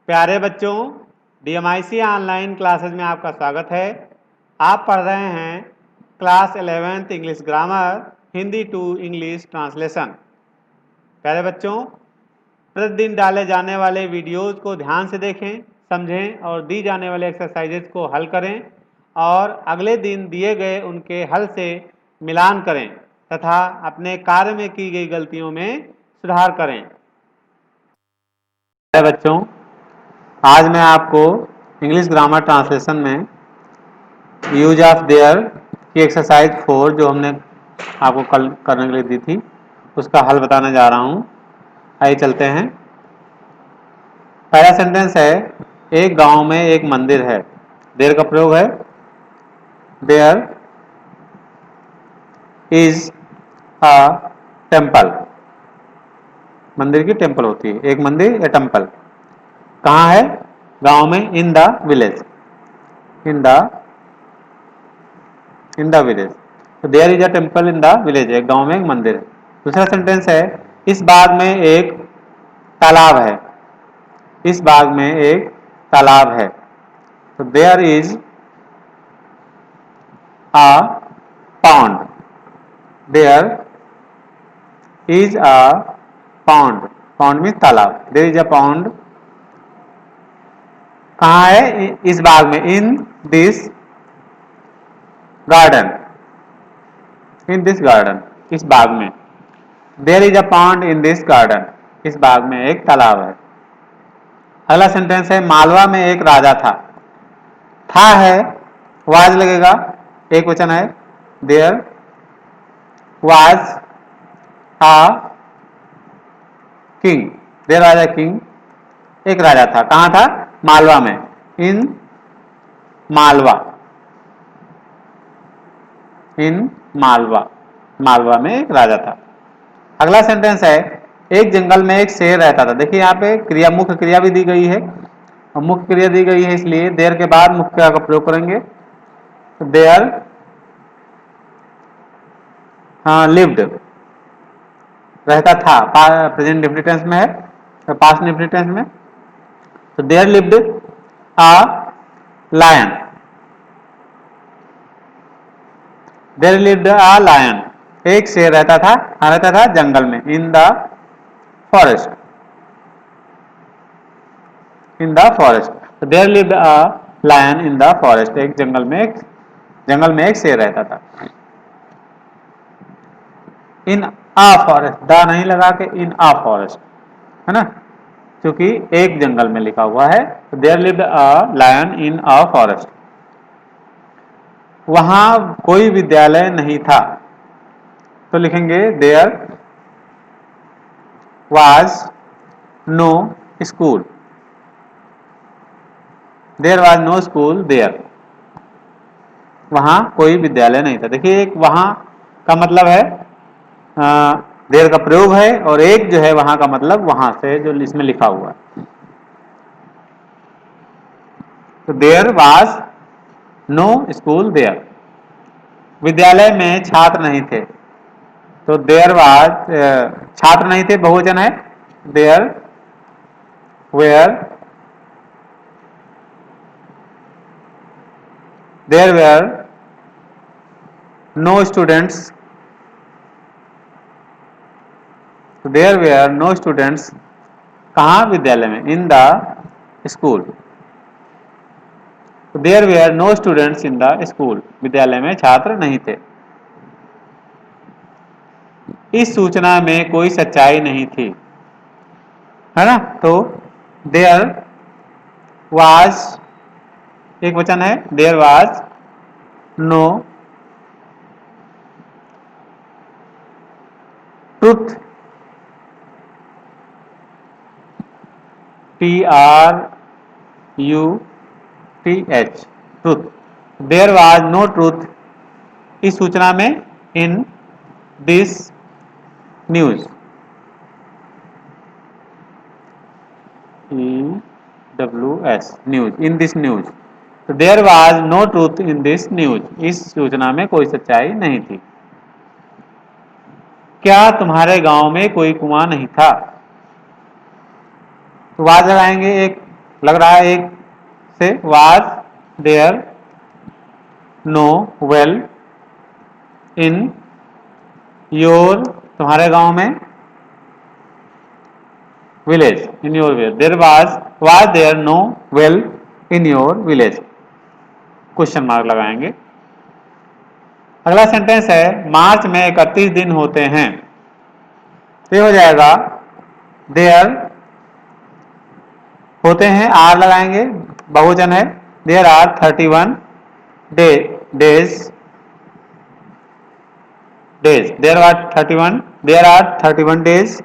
प्यारे बच्चों, DMIC online classes में आपका स्वागत है। आप पढ़ रहे हैं class 11th English grammar Hindi to English translation. प्यारे बच्चों, प्रतिदिन डाले जाने वाले वीडियोज़ को ध्यान से देखें, समझें और दी जाने वाले एक्सरसाइजेज को हल करें और अगले दिन दिए गए उनके हल से मिलान करें तथा अपने कार्य में की गई गलतियों में सुधार करें। प्यारे बच्चों, आज मैं आपको इंग्लिश ग्रामर ट्रांसलेशन में यूज ऑफ देयर की एक्सरसाइज 4 जो हमने आपको कल करने के लिए दी थी उसका हल बताने जा रहा हूँ। आइए चलते हैं। पहला सेंटेंस है, एक गांव में एक मंदिर है। देयर का प्रयोग है देयर इज अ टेम्पल। मंदिर की टेम्पल होती है, एक मंदिर या टेम्पल। कहाँ है? गांव में, in the village. In the village. तो there is a temple in the village, एक गांव में एक मंदिर है। दूसरा सेंटेंस है, इस बाग में एक तालाब है। इस बाग में एक तालाब है। तो there is a pond. There is a pond. Pond means तालाब। There is a pond. कहाँ है? इस बाग में, in this garden. In this garden, इस बाग में। There is a pond in this garden, इस बाग में एक तालाब है। अगला सेंटेंस है, मालवा में एक राजा था। था है, वाज लगेगा, एक वचन है। There was a king. There was a king, एक राजा था। कहाँ था? मालवा में, इन मालवा। इन मालवा, मालवा में एक राजा था। अगला सेंटेंस है, एक जंगल में एक शेर रहता था। देखिए यहाँ पे क्रिया, मुख्य क्रिया भी दी गई है और मुख्य क्रिया दी गई है, इसलिए देयर के बाद मुख्य क्रिया का प्रयोग करेंगे। देयर लिव्ड, रहता था, प्रेजेंट डिफिनिट टेंस में है, पास्ट डिफिनिट टेंस में। तो there lived a lion. There lived a lion, एक शेर रहता था। रहता था जंगल में, in the forest. In the forest. There lived a lion in the forest, एक जंगल में एक शेर रहता था। इन अ फॉरेस्ट, द नहीं लगा के इन अ फॉरेस्ट, है ना, क्योंकि एक जंगल में लिखा हुआ है। There lived a lion in a forest. वहां कोई विद्यालय नहीं था। तो लिखेंगे there was no school. There was no school there, वहां कोई विद्यालय नहीं था। देखिए, एक वहां का मतलब है देयर का प्रयोग है, और एक जो है वहां का मतलब वहां से जो इसमें लिखा हुआ है। तो there was no school there, विद्यालय में छात्र नहीं थे। तो देयर वाज, छात्र नहीं थे बहुवचन है। There were, there were no students. There were no students, कहाँ? विद्यालय में, in the school. There were no students in the school, विद्यालय में छात्र नहीं थे। इस सूचना में कोई सच्चाई नहीं थी, है ना। तो देयर वाज, एक वचन है, there was no truth. TRUTH, truth. There was no truth, इस सूचना में, in this news. EWS, news, in this news. तो there was no truth in this news, इस सूचना में कोई सच्चाई नहीं थी। क्या तुम्हारे गांव में कोई कुआं नहीं था? तो वाज लगाएंगे, एक लग रहा है एक से, was there no well in your, तुम्हारे गांव में, village, in your village, there was there no well in your village, question mark लगाएंगे। अगला सेंटेंस है मार्च में 31 दिन होते हैं, तो हो जाएगा देयर, होते हैं आर लगाएंगे, बहुवचन है, there are 31 days, there are 31 days,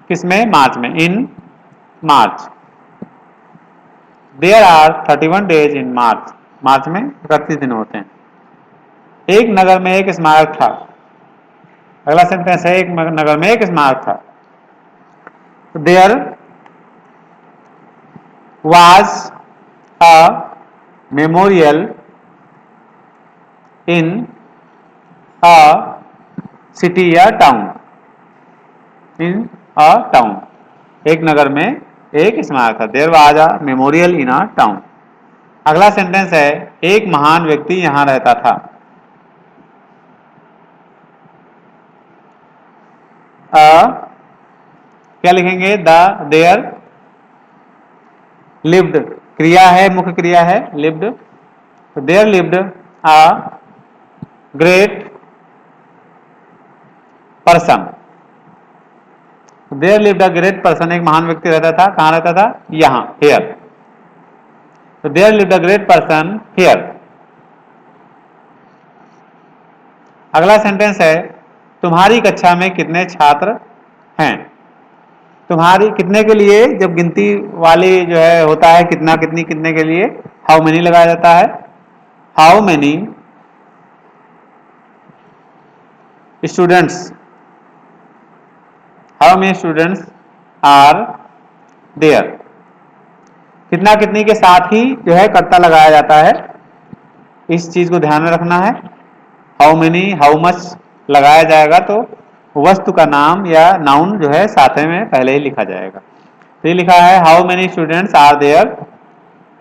किसमें, मार्च में, in March, there are 31 days in March, मार्च में 31 दिन होते हैं। एक नगर में एक स्मारक था, अगला सेंटेंस है एक नगर में एक स्मारक था, there was a memorial in a city या टाउन, इन अ टाउन, एक नगर में एक स्मारक था, there was a memorial in a town. अगला सेंटेंस है एक महान व्यक्ति यहां रहता था, क्या लिखेंगे, द देयर लिव्ड, क्रिया है, मुख्य क्रिया है लिव्ड, तो there lived a great person, there lived a great person, एक महान व्यक्ति रहता था, कहां रहता था, यहां, हियर, तो there lived a great person here. अगला सेंटेंस है तुम्हारी कक्षा में कितने छात्र हैं, तुम्हारी कितने के लिए जब गिनती वाली जो है होता है, कितना कितनी कितने के लिए हाउ मेनी लगाया जाता है, how many students, how many students are there, कितना कितनी के साथ ही जो है कर्ता लगाया जाता है, इस चीज को ध्यान में रखना है। हाउ मेनी हाउ मच लगाया जाएगा तो वस्तु का नाम या नाउन जो है साथ में पहले ही लिखा जाएगा, तो ये लिखा है how many students are there,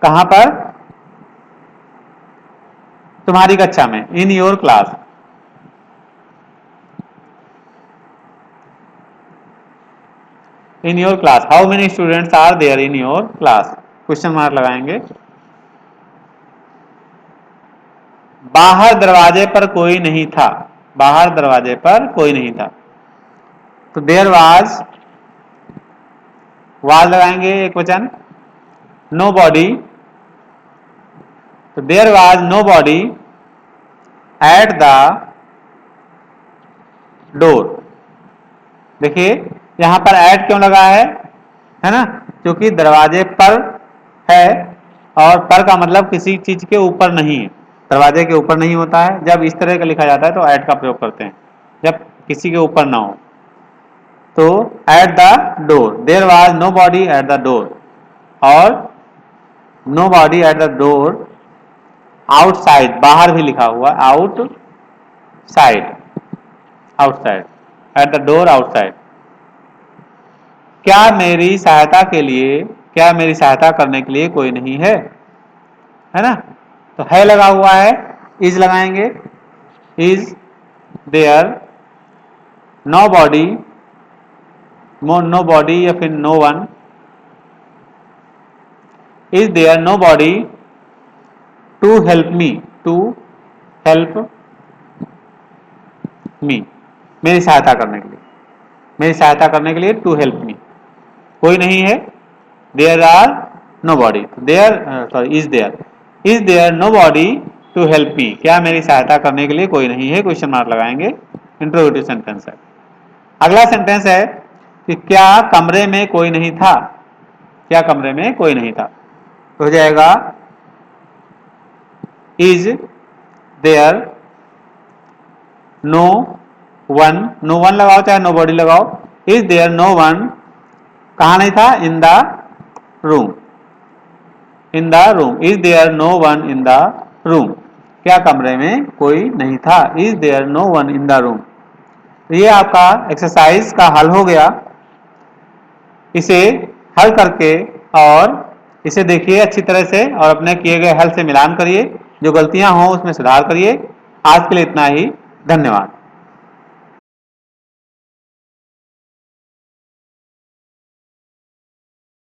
कहां पर, तुम्हारी कक्षा में, in your class, in your class, how many students are there in your class, question mark लगाएंगे। बाहर दरवाजे पर कोई नहीं था, बाहर दरवाजे पर कोई नहीं था, तो देयर वाज लगाएंगे एक वचन, नो बॉडी, तो there was nobody at the door, देखिए यहां पर एट क्यों लगा है ना, क्योंकि दरवाजे पर है, और पर का मतलब किसी चीज के ऊपर नहीं है, दरवाजे के ऊपर नहीं होता है, जब इस तरह का लिखा जाता है तो एट का प्रयोग करते हैं, जब किसी के ऊपर ना हो, तो at the door, there was nobody at the door, और nobody at the door outside, बाहर भी लिखा हुआ outside, outside, at the door outside. क्या मेरी सहायता के लिए, क्या मेरी सहायता करने के लिए कोई नहीं है ना, तो है लगा हुआ है, इज लगाएंगे, is there nobody, nobody या फिर no one, is there nobody to help me, to help me, मेरी सहायता करने के लिए, मेरी सहायता करने के लिए टू हेल्प मी, कोई नहीं है, there are nobody, there sorry is there nobody to help me, क्या मेरी सहायता करने के लिए कोई नहीं है, क्वेश्चन मार्क लगाएंगे, इंट्रोगेटिव सेंटेंस है। अगला सेंटेंस है कि क्या कमरे में कोई नहीं था, क्या कमरे में कोई नहीं था, तो हो जाएगा is there no one, no one लगाओ चाहे नो बॉडी लगाओ, इज देयर नो वन, कहा नहीं था, in the room, in the room, is there no one in the room, क्या कमरे में कोई नहीं था, is there no one in the room. ये आपका एक्सरसाइज का हल हो गया, इसे हल करके और इसे देखिए अच्छी तरह से और अपने किए गए हल से मिलान करिए, जो गलतियां हों उसमें सुधार करिए। आज के लिए इतना ही, धन्यवाद।